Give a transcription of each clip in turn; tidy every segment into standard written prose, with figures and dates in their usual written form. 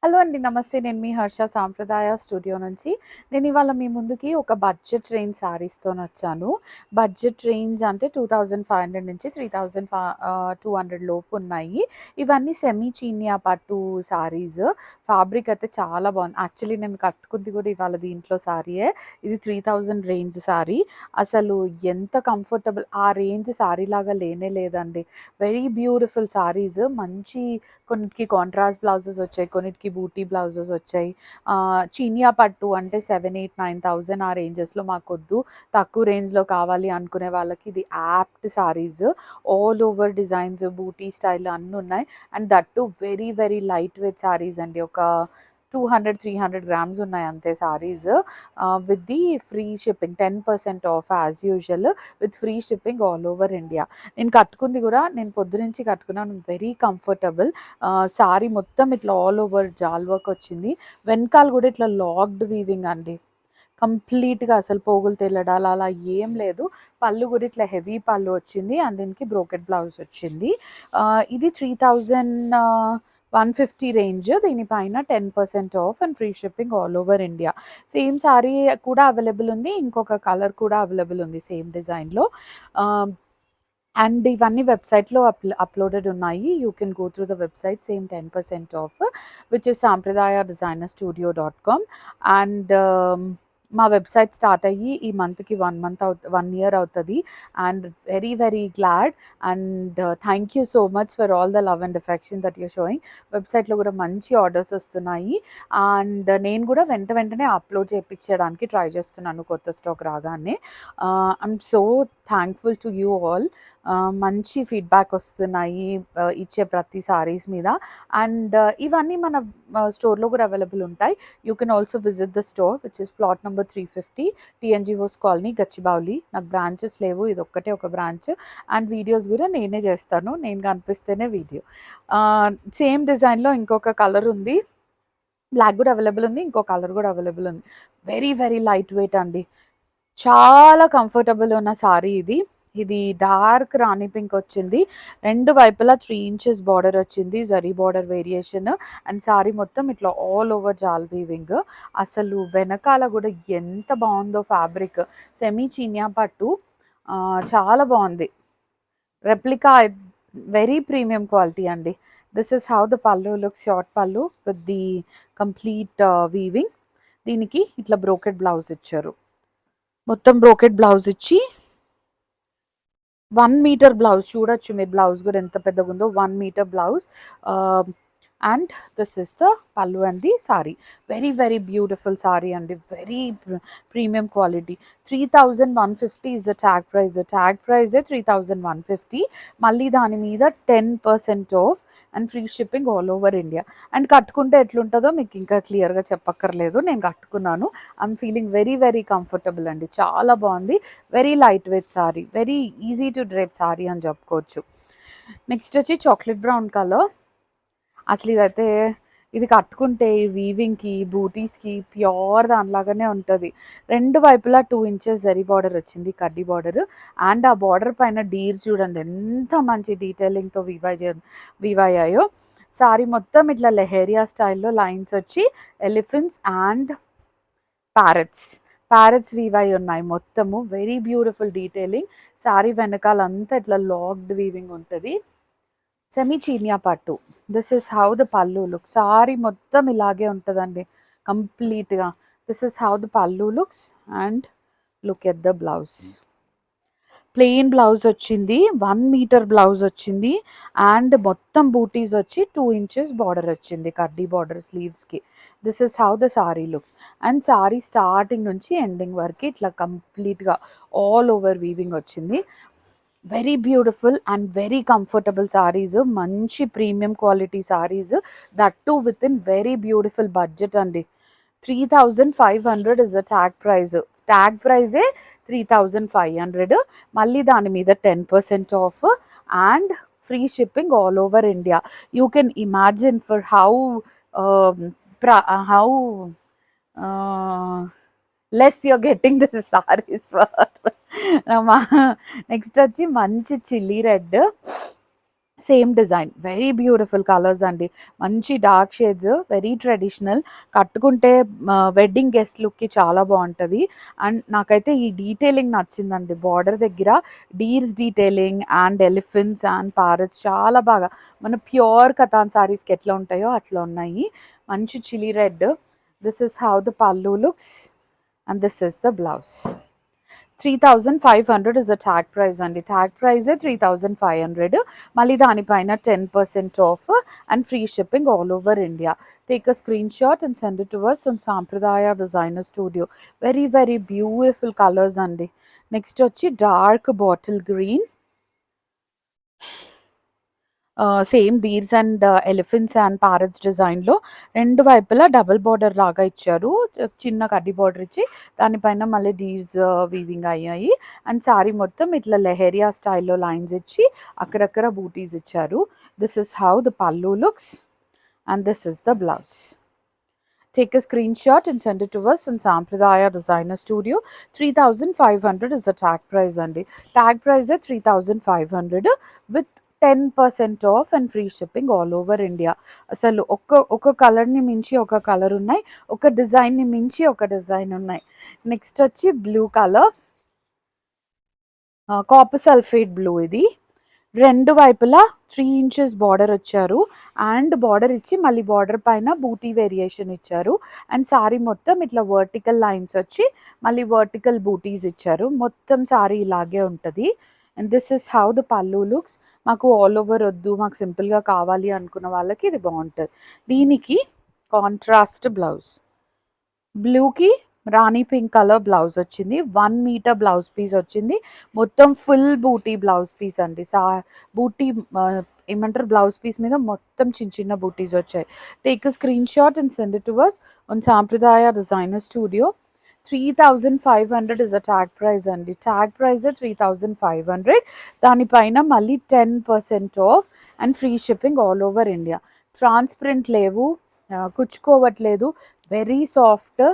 Hello అండి. నమస్తే. నేను మీ హర్ష సాంప్రదాయ స్టూడియో నుంచి. నేను ఇవాళ మీ ముందుకి ఒక బడ్జెట్ రేంజ్ శారీస్‌తోనొచ్చాను. బడ్జెట్ రేంజ్ అంటే 2500 నుంచి 200 లోపు ఉన్నాయి. ఇవన్నీ సెమీ చీనియా పట్టు శారీస్. ఫ్యాబ్రిక్ అయితే చాలా బాగుంది. యాక్చువల్లీ నేను కట్టుకుంది కూడా ఇవాళ దీంట్లో శారీయే. ఇది 3000 రేంజ్ శారీ. అసలు ఎంత కంఫర్టబుల్, ఆ రేంజ్ శారీ లాగా లేనే లేదండి. Very beautiful saris. మంచి కొన్నిటికి కాంట్రాస్ట్ బ్లౌజెస్ వచ్చాయి, కొన్నిటికి బూటీ బ్లౌజెస్ వచ్చాయి. చీనియా పట్టు అంటే 7, 8, 9000 ఆ రేంజెస్లో మాకొద్దు, తక్కువ రేంజ్లో కావాలి అనుకునే వాళ్ళకి ఇది apt saris. All over designs, buti style అన్నీ ఉన్నాయి. And that too very very light weight saris అండి. ఒక 200-300 గ్రామ్స్ ఉన్నాయి అంతే saris. With the free shipping, 10% off as usual, with free shipping all over India. నేను కట్టుకుంది కూడా, నేను పొద్దునుంచి కట్టుకున్నాను, వెరీ కంఫర్టబుల్. సారీ మొత్తం ఇట్లా ఆల్ ఓవర్ జాల్ వర్క్ వచ్చింది. వెనకాల కూడా ఇట్లా లాక్డ్ వీవింగ్ అండి. కంప్లీట్గా అసలు పోగులు తెల్లడాలు అలా ఏం లేదు. పళ్ళు కూడా ఇట్లా హెవీ పళ్ళు వచ్చింది అండ్ దీనికి బ్రోకెట్ బ్లౌజ్ వచ్చింది. ఇది 3150 రేంజ్. దీనిపైన 10% off and free shipping all over India. Same sorry కూడా అవైలబుల్ ఉంది, ఇంకొక కలర్ కూడా అవైలబుల్ ఉంది సేమ్ డిజైన్లో. అండ్ ఇవన్నీ వెబ్సైట్లో అప్లోడెడ్ ఉన్నాయి. You can go through the website. Same 10% off, which is sampradayadesignerstudio.com. And మా వెబ్సైట్ స్టార్ట్ అయ్యి ఈ మంత్కి 1 ఇయర్ అవుతుంది. And very very glad and thank you so much for all the love and affection that you're showing. వెబ్సైట్లో కూడా మంచి orders వస్తున్నాయి. And నేను కూడా వెంటనే అప్లోడ్ చేయించడానికి ట్రై చేస్తున్నాను కొత్త స్టాక్ రాగానే. I'm so thankful to you all. మంచి ఫీడ్బ్యాక్ వస్తున్నాయి ఇచ్చే ప్రతి సారీస్ మీద. అండ్ ఇవన్నీ మన స్టోర్లో కూడా అవైలబుల్ ఉంటాయి. You can also visit the store which is plot number 350 TNGOs colony, Gachibowli. నాకు బ్రాంచెస్ లేవు, ఇది ఒక్కటే ఒక బ్రాంచ్. అండ్ వీడియోస్ కూడా నేనే చేస్తాను, నేను కనిపిస్తేనే వీడియో. సేమ్ డిజైన్లో ఇంకొక కలర్ ఉంది, బ్లాక్ కూడా అవైలబుల్ ఉంది, ఇంకో కలర్ కూడా అవైలబుల్ ఉంది. వెరీ వెరీ లైట్ వెయిట్ అండి, చాలా కంఫర్టబుల్ ఉన్న సారీ ఇది. ఇది డార్క్ రాణి పింక్ వచ్చింది. రెండు వైపులా 3 ఇంచెస్ బార్డర్ వచ్చింది, zari border variation. And sari మొత్తం ఇట్లా ఆల్ ఓవర్ జాల్ వీవింగ్. అసలు వెనకాల కూడా ఎంత బాగుందో ఫ్యాబ్రిక్. సెమీ చీనియా పట్టు, చాలా బాగుంది. రెప్లికా, వెరీ ప్రీమియం క్వాలిటీ అండి. This is how the pallu looks, short పల్లు విత్ ది కంప్లీట్ వీవింగ్. దీనికి ఇట్లా బ్రోకెట్ బ్లౌజ్ ఇచ్చారు. మొత్తం బ్రోకెట్ బ్లౌజ్ ఇచ్చి 1 మీటర్ బ్లౌజ్ చూడొచ్చు మీరు, బ్లౌజ్ కూడా ఎంత పెద్దగా ఉందో. 1 metre blouse. And this is the pallu and the sari. Very very beautiful sari అండి, very premium quality. 3150 is the tag price. Tag ప్రైజే 3150. మళ్ళీ దాని మీద 10% off and free shipping all over India. And కట్టుకుంటే ఎట్లుంటుందో మీకు ఇంకా క్లియర్గా చెప్పక్కర్లేదు, నేను కట్టుకున్నాను. I'm feeling very very comfortable అండి, చాలా బాగుంది. Very light weight sari, very easy to drape sari అని చెప్పుకోవచ్చు. నెక్స్ట్ వచ్చి చాక్లెట్ బ్రౌన్ కలర్. అసలు ఇదైతే, ఇది కట్టుకుంటే ఈ వీవింగ్కి, బూటీస్కి ప్యూర్ దానిలాగానే ఉంటుంది. రెండు వైపులా 2 ఇంచెస్ జరీ బార్డర్ వచ్చింది, కడ్డీ బార్డర్. అండ్ ఆ బార్డర్ పైన డీర్ చూడండి ఎంత మంచి డీటెయిలింగ్తో వీవయ్యాయో. సారీ మొత్తం ఇట్లా లెహేరియా స్టైల్లో లైన్స్ వచ్చి ఎలిఫెంట్స్ అండ్ ప్యారెట్స్ వీవై ఉన్నాయి మొత్తము. Very beautiful detailing. సారీ వెనకాలంతా ఇట్లా లాక్డ్ వీవింగ్ ఉంటుంది. సెమీ చీనియా పట్టు. This is how the pallu looks. Sorry మొత్తం ఇలాగే ఉంటుందండి కంప్లీట్గా. This is how the pallu looks and look at the blouse. Plain blouse వచ్చింది, 1 మీటర్ బ్లౌజ్ వచ్చింది. అండ్ మొత్తం బూటీస్ వచ్చి 2 ఇంచెస్ బార్డర్ వచ్చింది, కడ్డీ బార్డర్ స్లీవ్స్కి. This is how the sari looks. And sari starting నుంచి ఎండింగ్ వరకు ఇట్లా కంప్లీట్గా ఆల్ ఓవర్ వీవింగ్ వచ్చింది. Very beautiful and very comfortable saris. మంచి premium quality saris, that too within very beautiful budget అండి. 3500 is the tag price. Tag ప్రైజే 3500. మళ్ళీ దాని మీద 10% off and free shipping all over India. You can imagine for how less you're getting this saris for. Next వచ్చి మంచి chilli red. Same design, very beautiful colours అండి. మంచి dark shades, very traditional. కట్టుకుంటే wedding guest లుక్కి చాలా బాగుంటుంది. And నాకైతే ఈ detailing నచ్చిందండి. బార్డర్ దగ్గర deers detailing and elephants and parrots చాలా బాగా మన ప్యూర్ కథాన్ సారీస్కి ఎట్లా ఉంటాయో అట్లా ఉన్నాయి. మంచి chilli red. This is how the pallu looks and this is the blouse. 3,500 is a tag price అండి. ట్యాగ్ ప్రైజే 3,500. మళ్ళీ దానిపైన 10% off and free shipping all over India. Take a screenshot and send it to us on Sampradaya designer studio. Very very beautiful colours అండి. Next వచ్చి dark bottle green, same deers and elephants and parrots డిజైన్లో రెండు వైపులా double border లాగా ఇచ్చారు. చిన్న కడ్డీ border ఇచ్చి దానిపైన మళ్ళీ డీర్స్ వీవింగ్ అయ్యాయి. అండ్ శారీ మొత్తం ఇట్లా లెహరియా స్టైల్లో లైన్స్ ఇచ్చి అక్కడక్కడ బూటీస్ ఇచ్చారు. This is how the pallu looks and this is the blouse. Take a screenshot and send it to us on Sampradaya Designer Studio. 3,500 is the tag price అండి. Tag price 3,500 with 10% off and free shipping all over India. అసలు ఒక కలర్ని మించి ఒక colour ఉన్నాయి, ఒక డిజైన్ని మించి ఒక డిజైన్ ఉన్నాయి. నెక్స్ట్ వచ్చి blue colour, copper sulphate blue. ఇది రెండు వైపులా 3 inches బార్డర్ వచ్చారు. అండ్ బార్డర్ ఇచ్చి మళ్ళీ బార్డర్ పైన బూటీ వేరియేషన్ ఇచ్చారు. అండ్ సారీ మొత్తం ఇట్లా వర్టికల్ లైన్స్ వచ్చి మళ్ళీ వర్టికల్ బూటీస్ ఇచ్చారు. మొత్తం సారీ ఇలాగే ఉంటుంది. And this is how the pallu looks. మాకు ఆల్ ఓవర్ వద్దు, మాకు సింపుల్గా కావాలి అనుకున్న వాళ్ళకి ఇది బాగుంటుంది. దీనికి కాంట్రాస్ట్ బ్లౌజ్, బ్లూకి రాణి పింక్ కలర్ బ్లౌజ్ వచ్చింది. 1 మీటర్ బ్లౌజ్ పీస్ వచ్చింది. మొత్తం ఫుల్ బూటీ బ్లౌజ్ పీస్ అండి. బూటీ ఏమంటారు, బ్లౌజ్ పీస్ మీద మొత్తం చిన్న చిన్న బూటీస్ వచ్చాయి. Take screenshot and send it to us on Sampradaya designer studio. 3,500 is a tag price అండి. Tag price 3,500. దానిపైన మళ్ళీ 10% off and free shipping all over India. Transparent లేవు, కుచ్చుకోవట్లేదు, వెరీ సాఫ్ట్.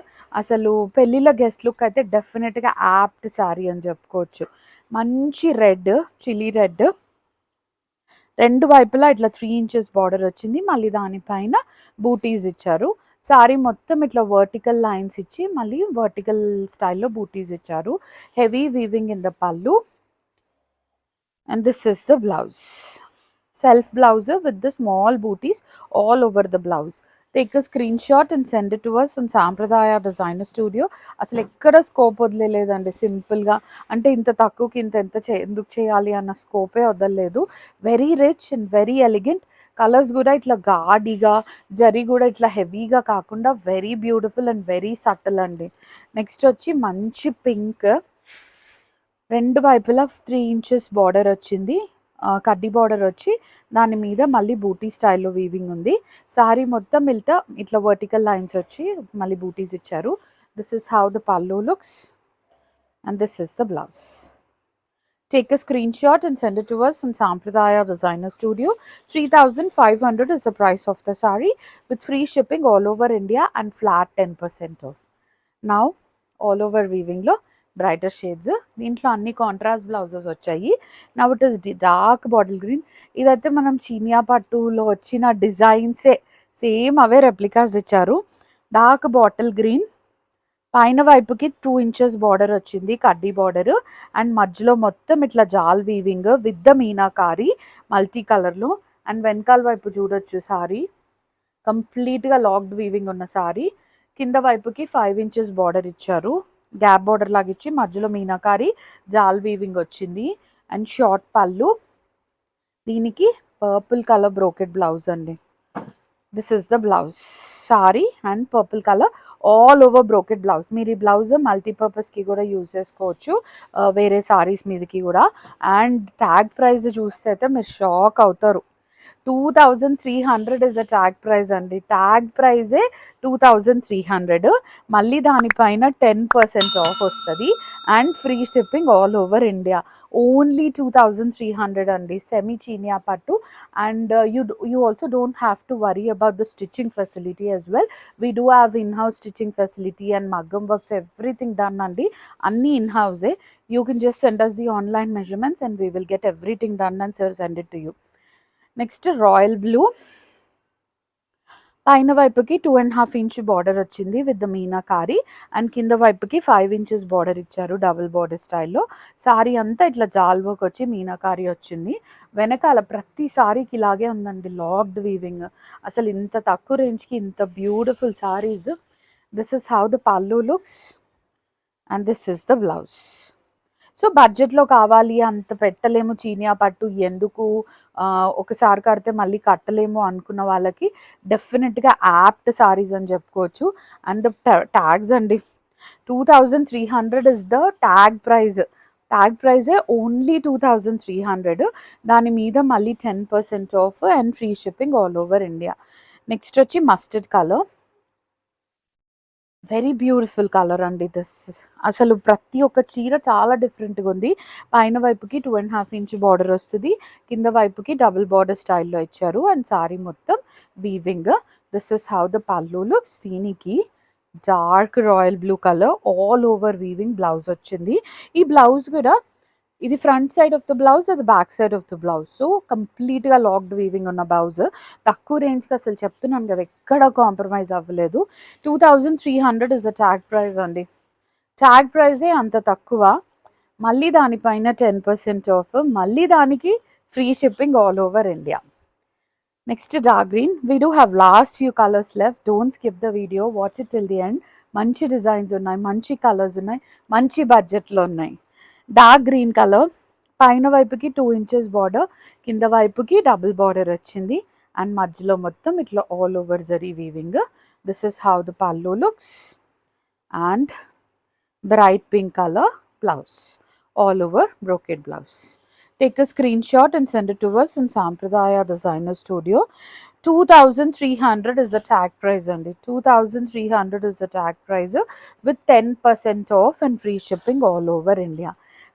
అసలు పెళ్ళిళ్ళ గెస్ట్ లుక్ అయితే డెఫినెట్గా యాప్ట్ శారీ అని చెప్పుకోవచ్చు. మంచి రెడ్, చిల్లీ రెడ్, రెండు వైపులా ఇట్లా 3 inches బార్డర్ వచ్చింది. మళ్ళీ దానిపైన బూటీస్ ఇచ్చారు. సారీ మొత్తం ఇట్లా వర్టికల్ లైన్స్ ఇచ్చి మళ్ళీ వర్టికల్ స్టైల్లో బూటీస్ ఇచ్చారు. Heavy weaving in the pallu and this is the blouse. Self blouse with the small butis all over the blouse. Take a screenshot and send it to us on Sampradaya designer studio. అసలు ఎక్కడ scope వదిలేదండి. సింపుల్గా అంటే ఇంత తక్కువకి ఎందుకు చేయాలి అన్న స్కోపే వదలలేదు. Very rich and very elegant. Colours కూడా ఇట్లా గాడిగా, జరీ కూడా ఇట్లా హెవీగా కాకుండా very beautiful and very subtle అండి. నెక్స్ట్ వచ్చి మంచి పింక్, రెండు వైపులా 3 inches బార్డర్ వచ్చింది. కడ్డీ బార్డర్ వచ్చి దాని మీద మళ్ళీ బూటీ స్టైల్లో వీవింగ్ ఉంది. సారీ మొత్తం ఇట్లా వర్టికల్ లైన్స్ వచ్చి మళ్ళీ బూటీస్ ఇచ్చారు. This is how the pallu looks and this is the blouse. Take a screenshot and send it to us on Sampradaya Designer Studio. 3,500 is the price of the saree with free shipping all over India and flat 10% off. Now all over weaving లో brighter shades, దీంట్లో అన్ని contrast blouses వచ్చాయి. Now it is dark bottle green. ఇదైతే మనం చీనియా పట్టులో వచ్చిన డిజైన్సే same అవే replicas ఇచ్చారు. Dark bottle green, పైన వైపుకి 2 inches బార్డర్ వచ్చింది, కడ్డీ బార్డర్. అండ్ మధ్యలో మొత్తం ఇట్లా జాల్ weaving with the meenakari multi కలర్లో. అండ్ వెనకాల వైపు చూడొచ్చు సారీ కంప్లీట్గా లాక్డ్ వీవింగ్ ఉన్న సారీ. కింద వైపుకి 5 inches బార్డర్ ఇచ్చారు, గ్యాప్ బార్డర్ లాగా ఇచ్చి మధ్యలో మీనాకారి జాల్ వీవింగ్ వచ్చింది. అండ్ షార్ట్ పళ్ళు, దీనికి పర్పుల్ కలర్ బ్రోకెట్ బ్లౌజ్ అండి. This is the blouse. Sorry and purple colour all over brocade blouse. మీరు ఈ బ్లౌజ్ మల్టీపర్పస్కి కూడా యూజ్ చేసుకోవచ్చు, వేరే సారీస్ మీదకి కూడా. అండ్ ట్యాగ్ ప్రైస్ చూస్తే అయితే మీరు షాక్ అవుతారు. 2,300 ఇస్ ద ట్యాగ్ ప్రైస్ అండి. ట్యాగ్ ప్రైజే 2,300. మళ్ళీ దానిపైన 10% ఆఫ్ వస్తుంది and free shipping all over India. Only 2,300 అండి. సెమీ చీనియా పట్టు. And you also don't have to worry about the stitching facility as well. We do have in-house stitching facility and maggam works, everything done andi. Anni in-house. You can just send us the online measurements and we will get everything done and send it to you. Next royal blue, పైన వైపుకి 2.5 inch border వచ్చింది with the meenakari, and కింద వైపుకి 5 inches border ఇచ్చారు double border స్టైల్లో. Sorry అంతా ఇట్లా జాల్ వర్క్ వచ్చి మీనాకారి వచ్చింది. వెనకాల ప్రతి సారీకి ఇలాగే ఉందండి లాక్డ్ వీవింగ్. అసలు ఇంత తక్కువ రేంజ్కి ఇంత beautiful saris. This is how the pallu looks and this is the blouse. So బడ్జెట్లో కావాలి, అంత పెట్టలేము చీనియా పట్టు ఎందుకు, ఒకసారి కడితే మళ్ళీ కట్టలేము అనుకున్న వాళ్ళకి డెఫినెట్గా యాప్ట్ సారీస్ అని చెప్పుకోవచ్చు. అండ్ ట్యాగ్స్ అండి, 2300 is the tag price. Tag ప్రైజే ఓన్లీ 2300. దాని మీద మళ్ళీ 10% off and free shipping all over India. Next వచ్చి mustard colour, very beautiful colour అండి దిస్. అసలు ప్రతి ఒక్క చీర చాలా డిఫరెంట్గా ఉంది. పైన వైపుకి 2.5 ఇంచ్ బార్డర్ వస్తుంది, కింద వైపుకి డబుల్ బార్డర్ స్టైల్లో ఇచ్చారు, అండ్ సారీ మొత్తం weaving. This is how the pallu looks. దీనికి dark royal blue colour all over weaving blouse వచ్చింది. ఈ బ్లౌజ్ కూడా ఇది front side of the blouse, అది back side of the blouse. So కంప్లీట్గా లాక్డ్ వీవింగ్ ఉన్న బ్లౌజ్. తక్కువ రేంజ్కి అసలు చెప్తున్నాను కదా ఎక్కడ కాంప్రమైజ్ అవ్వలేదు. 2300 ఇస్ ద ట్యాగ్ ప్రైస్ అండి. ట్యాగ్ ప్రైజే అంత తక్కువ, మళ్ళీ దానిపైన 10% ఆఫ్, మళ్ళీ దానికి free shipping all over India. Next dark green. We do have lost few colours left, don't skip the video, watch it till the end. మంచి డిజైన్స్ ఉన్నాయి, మంచి కలర్స్ ఉన్నాయి, మంచి బడ్జెట్లో ఉన్నాయి. డార్క్ గ్రీన్ కలర్, పైన వైపుకి 2 ఇంచెస్ బార్డర్, కింద వైపుకి డబుల్ బార్డర్ వచ్చింది, అండ్ మధ్యలో మొత్తం ఇట్లా all over zari weaving. This is how the pallu looks and bright pink color blouse, all over brocade blouse. Take a screenshot and send it to us in Sampradaya Designer Studio. 2300 is the tag price అండి. 2300 is the tag price with 10% off and free shipping all over India.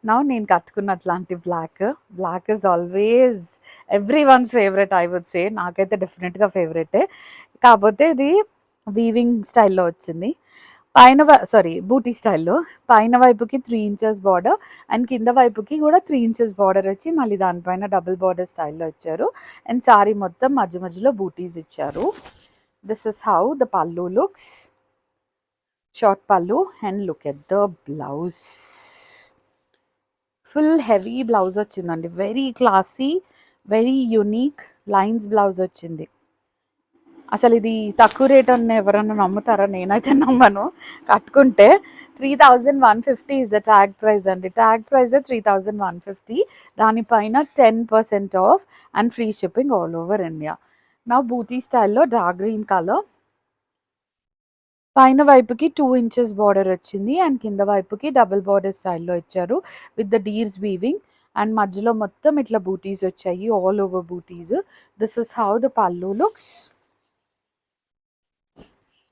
Now నేను కట్టుకున్న అట్లాంటి black is always everyone's favourite I would say. నాకైతే డెఫినెట్గా ఫేవరెటే, కాకపోతే ఇది weaving స్టైల్లో వచ్చింది. పైన బూటీ స్టైల్లో పైన వైపుకి 3 ఇంచెస్ బార్డర్, అండ్ కింద వైపుకి కూడా 3 ఇంచెస్ బార్డర్ వచ్చి మళ్ళీ దానిపైన డబుల్ బార్డర్ స్టైల్లో ఇచ్చారు, అండ్ సారీ మొత్తం మధ్య మధ్యలో బూటీస్ ఇచ్చారు. This is how the pallu looks, short pallu, and look at the blouse. Full heavy blouse వచ్చిందండి, very classy, very unique lines blouse వచ్చింది. అసలు ఇది తక్కువ రేట్ అని ఎవరన్నా నమ్ముతారా? నేనైతే నమ్మను. కట్టుకుంటే 3150 ఇస్ ద ట్యాగ్ ప్రైస్ అండి. ట్యాగ్ ప్రైస్ 3150, దానిపైన 10% off and free shipping all over India. నా బూటీ స్టైల్లో డార్క్ గ్రీన్ కలర్, పైన వైపుకి 2 ఇంచెస్ బార్డర్ వచ్చింది, అండ్ కింద వైపుకి డబుల్ బార్డర్ స్టైల్లో ఇచ్చారు with the deers weaving, and మధ్యలో మొత్తం ఇట్లా బూటీస్ వచ్చాయి, all over butis. This is how the pallu looks.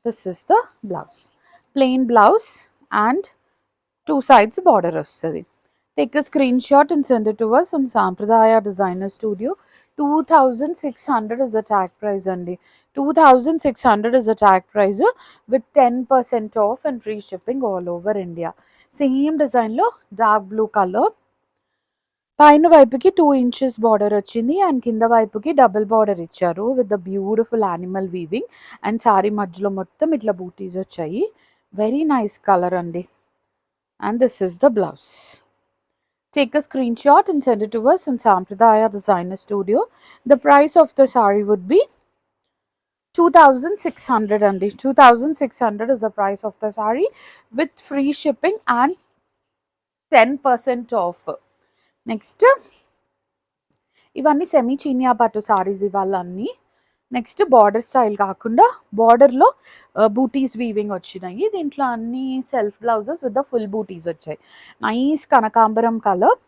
This is the blouse, plain blouse and 2 sides border వస్తుంది. Take a screenshot and send it to us on Sampradaya Designer Studio. 2600 is the tag price అండి. 2600 is the tag price with 10% off and free shipping all over India. Same design లో dark blue colour, పైన వైపుకి 2 inches border వచ్చింది, and కింద వైపుకి double border ఇచ్చారు with the beautiful animal weaving, and sorry మధ్యలో మొత్తం ఇట్లా బూటీస్ వచ్చాయి. వెరీ నైస్ కలర్ అండి, and this is the blouse. Take a screenshot and send it to us on Sampradaya Designer Studio. The price of the saree would be 2600 అండి. 2600 is the price of the saree with free shipping and 10% off. Next ఇవన్నీ semi Chiniya పట్టు సారీస్ ఇవన్నీ. Next border style కాకుండా బార్డర్లో బూటీస్ weaving వచ్చినాయి. దీంట్లో అన్ని self blouses with the full butis వచ్చాయి. నైస్ కనకాంబరం కలర్,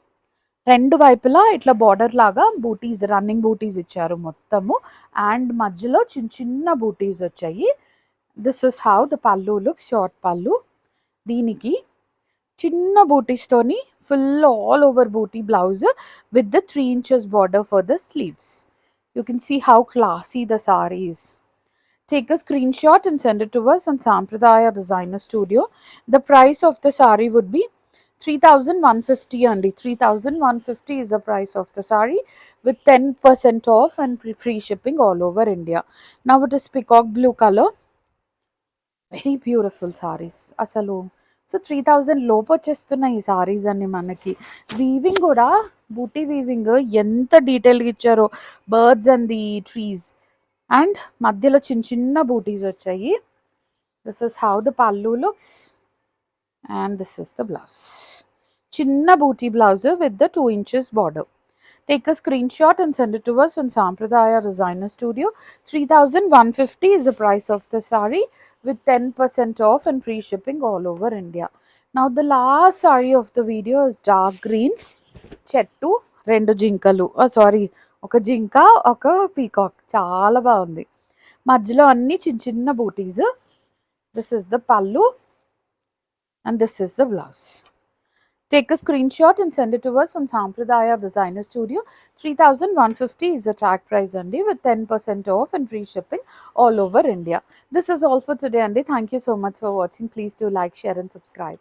రెండు వైపులా ఇట్లా బార్డర్ లాగా బూటీస్, రన్నింగ్ బూటీస్ ఇచ్చారు మొత్తము, అండ్ మధ్యలో చిన్న చిన్న బూటీస్ వచ్చాయి. This is how the pallu looks, short pallu. దీనికి చిన్న బూటీస్తోని full all over buti blouse with the 3 inches border for the sleeves. You can see how classy the saree is. Take a screenshot and send it to us on Sampradaya Designer Studio. The price of the saree would be 3,150 అండి. 3,150 is the price of the saree with 10% off and free shipping all over India. Now it is peacock blue color. Very beautiful saris అసలు. So 3,000 లోపు వచ్చేస్తున్నాయి ఈ సారీస్ అన్ని మనకి. Weaving కూడా బూటీ weaving ఎంత డీటెయిల్గా ఇచ్చారో, birds and the trees and మధ్యలో చిన్న చిన్న బూటీస్ వచ్చాయి. This is how the pallu looks and this is the blouse. చిన్న buti blouse with the 2 inches border. Take a screenshot and send it to us on Sampradaya Designer Studio. 3,150 is the price of the saree with 10% off and free shipping all over India. Now the last saree of the video is dark green. Chettu, rendu jinkalu. Sorry, oka jinka, oka peacock. Chaala baagundi. Madhyalo anni chinna booties. This is the pallu and this is the blouse. Take a screenshot and send it to us on Sampradaya Designer Studio. 3,150 is the tag price Andy with 10% off and free shipping all over India. This is all for today Andy. Thank you so much for watching. Please do like, share and subscribe.